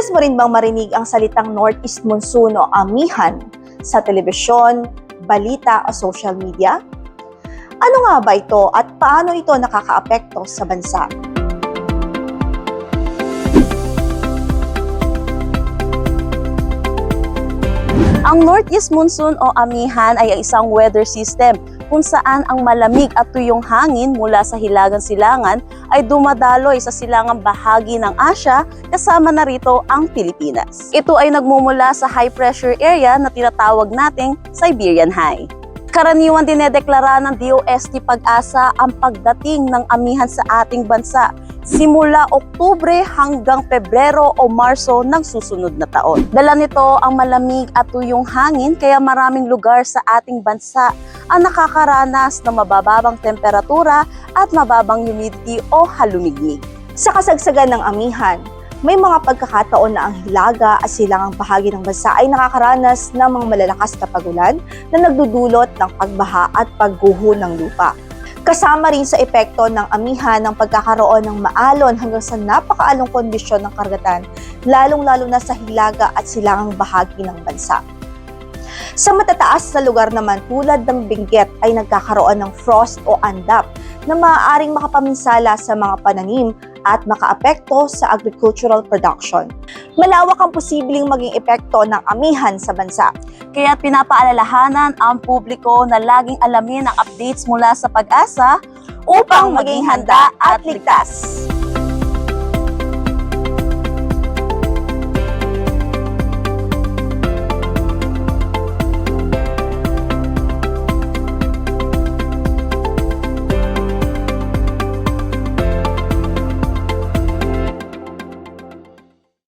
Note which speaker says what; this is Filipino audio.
Speaker 1: Madalas mo rin bang marinig ang salitang Northeast Monsoon o amihan sa telebisyon, balita o social media? Ano nga ba ito at paano ito nakakaapekto sa bansa?
Speaker 2: Ang Northeast Monsoon o amihan ay isang weather system kung saan ang malamig at tuyong hangin mula sa hilagang silangan ay dumadaloy sa silangang bahagi ng Asya kasama na rito ang Pilipinas. Ito ay nagmumula sa high pressure area na tinatawag nating Siberian High. Karaniwan dinedeklara ng DOST Pag-asa ang pagdating ng amihan sa ating bansa simula Oktubre hanggang Pebrero o Marso ng susunod na taon. Dala nito ang malamig at tuyong hangin kaya maraming lugar sa ating bansa ang nakakaranas ng mabababang temperatura at mababang humidity o halumigmig.
Speaker 1: Sa kasagsagan ng amihan, may mga pagkakataon na ang hilaga at silangang bahagi ng bansa ay nakakaranas ng mga malalakas na pagulan na nagdudulot ng pagbaha at pagguho ng lupa. Kasama rin sa epekto ng amihan ng pagkakaroon ng maalon hanggang sa napakaalong kondisyon ng karagatan, lalong-lalo na sa hilaga at silangang bahagi ng bansa. Sa matataas na lugar naman tulad ng Benguet ay nagkakaroon ng frost o andap na maaaring makapaminsala sa mga pananim at makaapekto sa agricultural production. Malawak ang posibleng maging epekto ng amihan sa bansa.
Speaker 2: Kaya pinapaalalahanan ang publiko na laging alamin ang updates mula sa Pag-asa upang maging handa at ligtas.